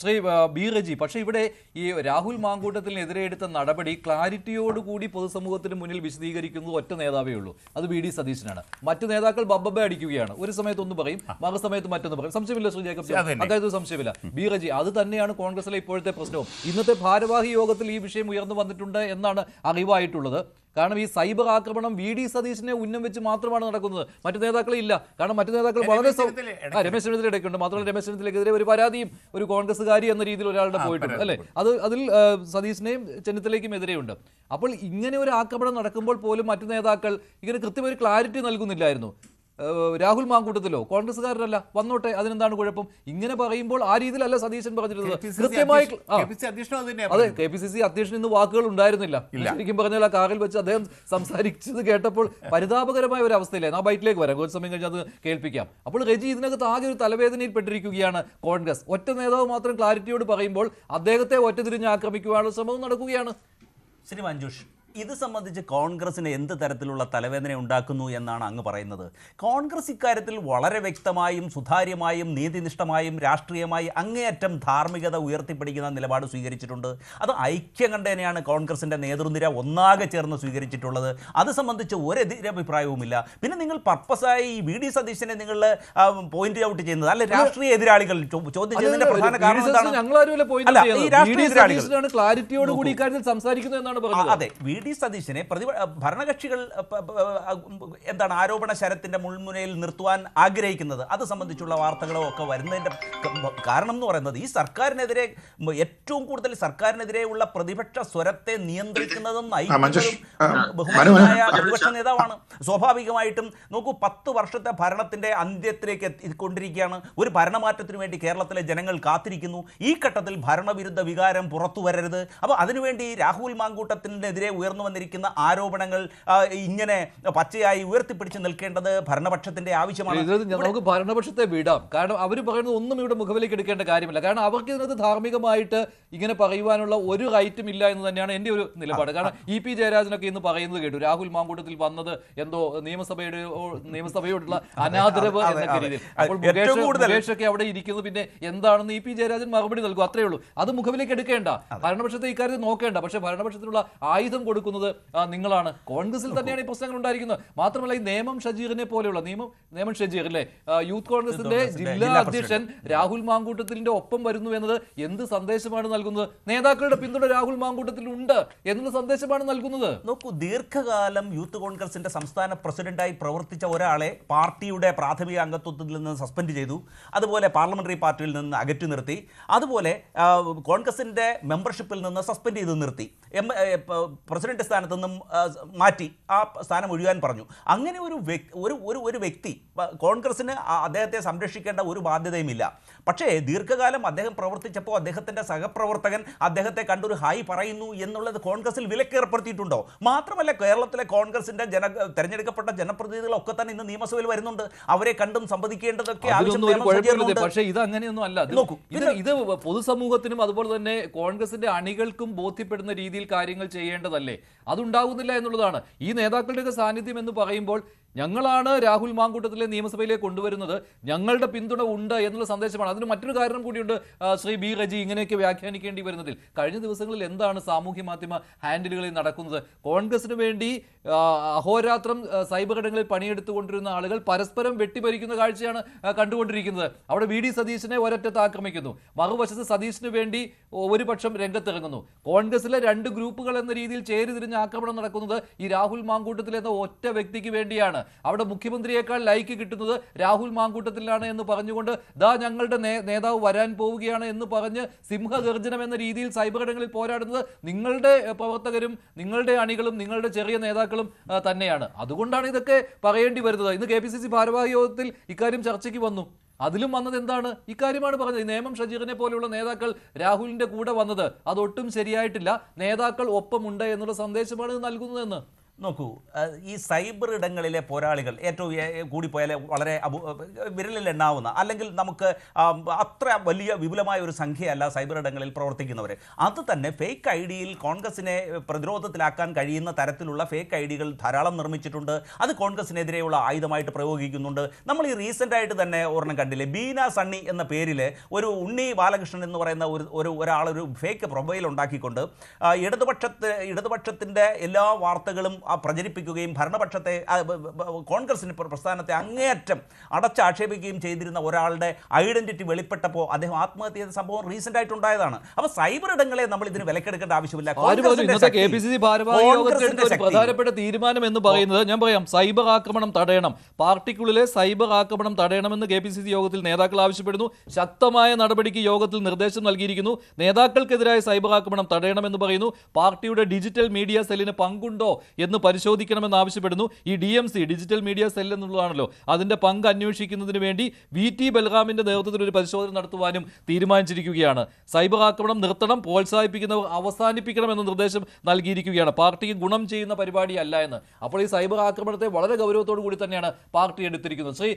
Shri B Reji, പക്ഷേ ഇവിടെ ഈ രാഹുൽ മാങ്കൂട്ടത്തിനെതിരെ എടുത്ത നടപടി ക്ലാരിറ്റിയോടുകൂടി പൊതുസമൂഹത്തിന് മുന്നിൽ വിശദീകരിക്കുന്നത് ഒറ്റ നേതാവേ ഉള്ളൂ, അത് വി ഡി സതീശനാണ്. മറ്റു നേതാക്കൾ ബബ്ബ അടിക്കുകയാണ്, ഒരു സമയത്ത് ഒന്ന് പറയും, മറുസമയത്ത് മറ്റൊന്ന് പറയും. സംശയമില്ല ശ്രീ ജേക്കബ്, അതായത് സംശയമില്ല. ബി റജി, അത് തന്നെയാണ് കോൺഗ്രസിലെ ഇപ്പോഴത്തെ പ്രശ്നവും. ഇന്നത്തെ ഭാരവാഹി യോഗത്തിൽ ഈ വിഷയം ഉയർന്നു വന്നിട്ടുണ്ട് എന്നാണ് അറിവായിട്ടുള്ളത്. കാരണം ഈ സൈബർ ആക്രമണം വി ഡി സതീശനെ ഉന്നം വെച്ച് മാത്രമാണ് നടക്കുന്നത്, മറ്റു നേതാക്കളെ ഇല്ല. കാരണം മറ്റു നേതാക്കൾ വളരെ രമേശ് ചെന്നിത്തല ഇടയ്ക്കുണ്ട്. മാത്രമല്ല രമേശ് ചെന്നിത്തലയ്ക്കെതിരെ ഒരു പരാതിയും ഒരു കോൺഗ്രസ്സുകാരി എന്ന രീതിയിൽ ഒരാളുടെ പോയിട്ടുണ്ട് അല്ലെ, അതിൽ സതീശനെയും ചെന്നിത്തലയ്ക്കും എതിരെയുണ്ട്. അപ്പോൾ ഇങ്ങനെ ഒരു ആക്രമണം നടക്കുമ്പോൾ പോലും മറ്റു നേതാക്കൾ ഇങ്ങനെ കൃത്യമായ ഒരു ക്ലാരിറ്റി നൽകുന്നില്ലായിരുന്നു. രാഹുൽ മാങ്കൂട്ടത്തിലോ കോൺഗ്രസ്സുകാരല്ല, വന്നോട്ടെ, അതിനെന്താണ് കുഴപ്പം? ഇങ്ങനെ പറയുമ്പോൾ ആ രീതിയിലല്ല സതീശൻ പറഞ്ഞിരുന്നത്. കൃത്യമായി അതെ, കെ പി സി സി അധ്യക്ഷൻ ഇന്ന് വാക്കുകൾ ഉണ്ടായിരുന്നില്ല. ശരിക്കും പറഞ്ഞാൽ ആ കാറിൽ വെച്ച് അദ്ദേഹം സംസാരിച്ചത് കേട്ടപ്പോൾ പരിതാപകരമായ ഒരു അവസ്ഥയിലായിരുന്നു. ആ ബൈറ്റിലേക്ക് വരാം, കുറച്ച് സമയം കഴിഞ്ഞ് അത് കേൾപ്പിക്കാം. അപ്പോൾ റെജി, ഇതിനകത്ത് ആകെ ഒരു തലവേദനയിൽ പെട്ടിരിക്കുകയാണ് കോൺഗ്രസ്. ഒറ്റ നേതാവ് മാത്രം ക്ലാരിറ്റിയോട് പറയുമ്പോൾ അദ്ദേഹത്തെ ഒറ്റതിരിഞ്ഞ് ആക്രമിക്കുവാനുള്ള ശ്രമവും നടക്കുകയാണ്. ശ്രീ മഞ്ജുഷ്, ഇത് സംബന്ധിച്ച് കോൺഗ്രസിന് എന്ത് തരത്തിലുള്ള തലവേദന ഉണ്ടാക്കുന്നു എന്നാണ് അങ്ങ് പറയുന്നത്? കോൺഗ്രസ് ഇക്കാര്യത്തിൽ വളരെ വ്യക്തമായും സുതാര്യമായും നീതിനിഷ്ഠമായും രാഷ്ട്രീയമായി അങ്ങേയറ്റം ധാർമ്മികത ഉയർത്തിപ്പിടിക്കുന്ന നിലപാട് സ്വീകരിച്ചിട്ടുണ്ട്. അത് ഐക്യകണ്ഠേനയാണ് കോൺഗ്രസിൻ്റെ നേതൃനിര ഒന്നാകെ ചേർന്ന് സ്വീകരിച്ചിട്ടുള്ളത്. അത് സംബന്ധിച്ച് ഒരെതിരഭിപ്രായവുമില്ല. പിന്നെ നിങ്ങൾ പർപ്പസായി വി ഡി സതീശനെ നിങ്ങൾ പോയിന്റ് ഔട്ട് ചെയ്യുന്നത് അല്ല, രാഷ്ട്രീയ എതിരാളികൾ ചോദ്യം ചെയ്യുന്നതിന്റെ പ്രധാന കാരണം എന്താണ്? അതെ, വി ഡി സതീശനെ ഭരണകക്ഷികൾ എന്താണ് ആരോപണ ശരത്തിന്റെ മുൾമുനയിൽ നിർത്തുവാൻ ആഗ്രഹിക്കുന്നത്, അത് സംബന്ധിച്ചുള്ള വാർത്തകളോ ഒക്കെ വരുന്നതിന്റെ കാരണം എന്ന് പറയുന്നത് ഈ സർക്കാരിനെതിരെ ഏറ്റവും കൂടുതൽ സർക്കാരിനെതിരെയുള്ള പ്രതിപക്ഷ സ്വരത്തെ നിയന്ത്രിക്കുന്നതും നയിക്കുന്നതും ബഹുമാനായ പ്രതിപക്ഷ നേതാവാണ്. സ്വാഭാവികമായിട്ടും നോക്കൂ, 10 വർഷത്തെ ഭരണത്തിന്റെ അന്ത്യത്തിലേക്ക് എത്തിക്കൊണ്ടിരിക്കുകയാണ്. ഒരു ഭരണമാറ്റത്തിനു വേണ്ടി കേരളത്തിലെ ജനങ്ങൾ കാത്തിരിക്കുന്നു. ഈ ഘട്ടത്തിൽ ഭരണവിരുദ്ധ വികാരം പുറത്തു വരരുത്. അപ്പോൾ അതിനുവേണ്ടി രാഹുൽ മാങ്കൂട്ടത്തിനെതിരെ ഉയർന്നു വന്നിരിക്കുന്ന ആരോപണങ്ങൾ ഇങ്ങനെ പച്ചയായി ഉയർത്തിപ്പിടിച്ച് നിൽക്കേണ്ടത് ഭരണപക്ഷത്തിന്റെ ആവശ്യമാണ്. നമുക്ക് ഭരണപക്ഷത്തെ വിടാം, കാരണം അവർ പറയുന്നത് ഒന്നും ഇവിടെ മുഖവിലേക്ക് എടുക്കേണ്ട കാര്യമില്ല. കാരണം അവർക്ക് ഇതിനകത്ത് ധാർമ്മികമായിട്ട് ഇങ്ങനെ പറയുവാനുള്ള ഒരു റൈറ്റും ഇല്ല എന്ന് തന്നെയാണ് എൻ്റെ ഒരു നിലപാട്. കാരണം ഇ.പി. ജയരാജനൊക്കെ ഇന്ന് പറയുന്നത് കേട്ടു, രാഹുൽ മാങ്കൂട്ടത്തിൽ വന്നത് എന്തോ നിയമസഭയോടുള്ള അനാദരവ് എന്നൊക്കെ രീതിയിൽ. അപ്പോൾ മുകേഷൊക്കെ അവിടെ ഇരിക്കുന്നു, പിന്നെ എന്താണെന്ന് ഇ.പി. ജയരാജൻ മറുപടി നൽകും, അത്രേ ഉള്ളൂ. അത് മുഖവിലേക്ക് എടുക്കേണ്ട, ഭരണപക്ഷത്തെ ഇക്കാര്യത്തിൽ നോക്കേണ്ട. പക്ഷേ ഭരണപക്ഷത്തിനുള്ള ആയുധം കൊടുക്കുന്നത് നിങ്ങളാണ്. കോൺഗ്രസിൽ തന്നെയാണ് ഈ പ്രശ്നങ്ങൾ ഉണ്ടായിരിക്കുന്നത്. മാത്രമല്ല ഈ നേമം ഷജീറിനെ പോലെയുള്ള നേമം ഷജീർ അല്ലേ, യൂത്ത് കോൺഗ്രസിന്റെ ജില്ലാ അധ്യക്ഷൻ രാഹുൽ മാങ്കൂട്ടത്തിന്റെ ഒപ്പം വരുന്നു എന്നത് എന്ത് സന്ദേശമാണ് നൽകുന്നത്? നേതാക്കളുടെ പിന്തുണ രാഹുൽ മാങ്കൂട്ടത്തിൽ ഉണ്ട് എന്നുള്ള സന്ദേശമാണ് നൽകുന്നത്. നോക്കൂ, ദീർഘകാലം യൂത്ത് കോൺഗ്രസിന്റെ സംസ്ഥാന പ്രസിഡന്റായി പ്രവർത്തിച്ച ഒരാളെ പാർട്ടിയുടെ പ്രാഥമിക അംഗത്വത്തിൽ നിന്ന് സസ്പെൻഡ് ചെയ്തു, അതുപോലെ പാർലമെന്ററി പാർട്ടിയിൽ നിന്ന് അകറ്റി നിർത്തി, അതുപോലെ കോൺഗ്രസിന്റെ മെമ്പർഷിപ്പിൽ നിന്ന് സസ്പെൻഡ് ചെയ്ത് നിർത്തി, പ്രസിഡന്റ് സ്ഥാനത്ത് നിന്നും മാറ്റി ആ സ്ഥാനം ഒഴിയാൻ പറഞ്ഞു. അങ്ങനെ ഒരു വ്യക്തി കോൺഗ്രസിന് അദ്ദേഹത്തെ സംരക്ഷിക്കേണ്ട ഒരു ബാധ്യതയുമില്ല. പക്ഷേ ദീർഘകാലം അദ്ദേഹം പ്രവർത്തിച്ചപ്പോൾ അദ്ദേഹത്തിൻ്റെ സഹപ്രവർത്തകൻ അദ്ദേഹത്തെ കണ്ടൊരു ഹായ് പറയുന്നു എന്നുള്ളത് കോൺഗ്രസിൽ വിലക്കേർപ്പെടുത്തിയിട്ടുണ്ടോ? മാത്രമല്ല കേരളത്തിലെ കോൺഗ്രസിന്റെ തെരഞ്ഞെടുക്കപ്പെട്ട ജനപ്രതിനിധികളൊക്കെ തന്നെ ഇന്ന് നിയമസഭയിൽ വരുന്നുണ്ട്. അവരെ കണ്ടും സംവദിക്കേണ്ടതൊക്കെ പക്ഷേ ഇത് അങ്ങനെയൊന്നും അല്ല. ഇത് പൊതുസമൂഹത്തിനും അതുപോലെ തന്നെ കോൺഗ്രസിന്റെ അണികൾക്കും ബോധ്യപ്പെടുന്ന രീതിയിൽ കാര്യങ്ങൾ ചെയ്യേണ്ടതല്ലേ? അതുണ്ടാകുന്നില്ല എന്നുള്ളതാണ്. ഈ നേതാക്കളുടെയൊക്കെ സാന്നിധ്യം എന്ന് പറയുമ്പോൾ ഞങ്ങളാണ് രാഹുൽ മാങ്കൂട്ടത്തിലെ നിയമസഭയിലേക്ക് കൊണ്ടുവരുന്നത്, ഞങ്ങളുടെ പിന്തുണ ഉണ്ട് എന്നുള്ള സന്ദേശമാണ്. അതിന് മറ്റൊരു കാരണം കൂടിയുണ്ട് ശ്രീ ബി റജി, ഇങ്ങനെയൊക്കെ വ്യാഖ്യാനിക്കേണ്ടി വരുന്നതിൽ. കഴിഞ്ഞ ദിവസങ്ങളിൽ എന്താണ് സാമൂഹ്യ മാധ്യമ ഹാൻഡിലുകളിൽ നടക്കുന്നത്? കോൺഗ്രസിന് വേണ്ടി അഹോരാത്രം സൈബർ ഇടങ്ങളിൽ പണിയെടുത്തുകൊണ്ടിരുന്ന ആളുകൾ പരസ്പരം വെട്ടിഭരിക്കുന്ന കാഴ്ചയാണ് കണ്ടുകൊണ്ടിരിക്കുന്നത്. അവിടെ വി ഡി സതീശനെ ഒരറ്റത്ത് ആക്രമിക്കുന്നു, മറുവശത്ത് സതീശിന് വേണ്ടി ഒരു പക്ഷം രംഗത്തിറങ്ങുന്നു. കോൺഗ്രസിലെ 2 ഗ്രൂപ്പുകൾ എന്ന രീതിയിൽ ചേരിതിരിഞ്ഞ് ആക്രമണം നടക്കുന്നത് ഈ രാഹുൽ മാങ്കൂട്ടത്തിൽ എന്ന ഒറ്റ വ്യക്തിക്ക് വേണ്ടിയാണ്. അവിടെ മുഖ്യമന്ത്രിയേക്കാൾ ലൈക്ക് കിട്ടുന്നത് രാഹുൽ മാങ്കൂട്ടത്തിലാണ് എന്ന് പറഞ്ഞുകൊണ്ട് ദാ ഞങ്ങളുടെ നേതാവ് വരാൻ പോവുകയാണ് എന്ന് പറഞ്ഞ് സിംഹഗർജനം എന്ന രീതിയിൽ സൈബർ ഇടങ്ങളിൽ പോരാടുന്നത് നിങ്ങളുടെ പ്രവർത്തകരും നിങ്ങളുടെ അണികളും നിങ്ങളുടെ ചെറിയ നേതാക്കളും തന്നെയാണ്. അതുകൊണ്ടാണ് ഇതൊക്കെ പറയേണ്ടി വരുന്നത്. ഇന്ന് KPCC ഭാരവാഹി യോഗത്തിൽ ഇക്കാര്യം ചർച്ചയ്ക്ക് വന്നു. അതിലും വന്നത് എന്താണ്? ഇക്കാര്യമാണ് പറഞ്ഞത്. നേമം ഷജീറിനെ പോലെയുള്ള നേതാക്കൾ രാഹുലിന്റെ കൂടെ വന്നത് അതൊട്ടും ശരിയായിട്ടില്ല, നേതാക്കൾ ഒപ്പമുണ്ട് എന്നുള്ള സന്ദേശമാണ് നൽകുന്നതെന്ന്. നോക്കൂ, ഈ സൈബർ ഇടങ്ങളിലെ പോരാളികൾ ഏറ്റവും കൂടിപ്പോയാൽ വളരെ വിരലിൽ എണ്ണാവുന്ന, അല്ലെങ്കിൽ നമുക്ക് അത്ര വലിയ വിപുലമായ ഒരു സംഖ്യയല്ല സൈബർ ഇടങ്ങളിൽ പ്രവർത്തിക്കുന്നവർ. അത് തന്നെ ഫേക്ക് ഐ ഡിയിൽ കോൺഗ്രസിനെ പ്രതിരോധത്തിലാക്കാൻ കഴിയുന്ന തരത്തിലുള്ള ഫേക്ക് ഐ ഡികൾ ധാരാളം നിർമ്മിച്ചിട്ടുണ്ട്. അത് കോൺഗ്രസിനെതിരെയുള്ള ആയുധമായിട്ട് പ്രയോഗിക്കുന്നുണ്ട്. നമ്മൾ ഈ റീസെൻ്റ് ആയിട്ട് തന്നെ ഒരെണ്ണം കണ്ടില്ലേ, ബീന സണ്ണി എന്ന പേരിൽ ഒരു ഉണ്ണി ബാലകൃഷ്ണൻ എന്ന് പറയുന്ന ഒരാളൊരു ഫേക്ക് പ്രൊഫൈൽ ഉണ്ടാക്കിക്കൊണ്ട് ഇടതുപക്ഷത്തിൻ്റെ എല്ലാ വാർത്തകളും പ്രചരിപ്പിക്കുകയും ഭരണപക്ഷത്തെ കോൺഗ്രസിന് പ്രസ്ഥാനത്തെ അങ്ങേയറ്റം അടച്ചാക്ഷേപിക്കുകയും ചെയ്തിരുന്ന ഒരാളുടെ ഐഡന്റിറ്റി വെളിപ്പെട്ടപ്പോൾ അദ്ദേഹം ആത്മഹത്യ ചെയ്ത സംഭവം റീസെന്റ് ആയിട്ടുണ്ടായതാണ്. അപ്പോൾ സൈബർ ഇടങ്ങളെ നമ്മൾ ഇതിന് വിലക്കെടുക്കേണ്ട ആവശ്യമില്ല. KPCC ഭാരവാഹി യോഗത്തിലെടുത്ത ഒരു പ്രധാനപ്പെട്ട തീരുമാനം എന്ന് പറയുന്നത്, ഞാൻ പറയാം, സൈബർ ആക്രമണം തടയണം, പാർട്ടിക്കുള്ളിലെ സൈബർ ആക്രമണം തടയണമെന്ന് KPCC യോഗത്തിൽ നേതാക്കൾ ആവശ്യപ്പെടുന്നു. ശക്തമായ നടപടിക്ക് യോഗത്തിൽ നിർദ്ദേശം നൽകിയിരിക്കുന്നു. നേതാക്കൾക്കെതിരായ സൈബർ ആക്രമണം തടയണമെന്ന് പറയുന്നു. പാർട്ടിയുടെ ഡിജിറ്റൽ മീഡിയ സെല്ലിന് പങ്കുണ്ടോ എന്ന് പരിശോധിക്കണമെന്ന് ആവശ്യപ്പെടുന്നു. ഈ DMC ഡിജിറ്റൽ മീഡിയ സെൽ എന്നുള്ളതാണല്ലോ, അതിന്റെ പങ്ക് അന്വേഷിക്കുന്നതിന് വേണ്ടി VT ബൽറാമിന്റെ നേതൃത്വത്തിൽ ഒരു പരിശോധന നടത്തുവാനും തീരുമാനിച്ചിരിക്കുകയാണ്. സൈബർ ആക്രമണം നിർത്തണം, പ്രോത്സാഹിപ്പിക്കുന്നവർ അവസാനിപ്പിക്കണം എന്ന നിർദ്ദേശം നൽകിയിരിക്കുകയാണ്. പാർട്ടിക്ക് ഗുണം ചെയ്യുന്ന പരിപാടിയല്ല എന്ന്. അപ്പോൾ ഈ സൈബർ ആക്രമണത്തെ വളരെ ഗൗരവത്തോടു കൂടി തന്നെയാണ് പാർട്ടി എടുത്തിരിക്കുന്നത്. ശ്രീ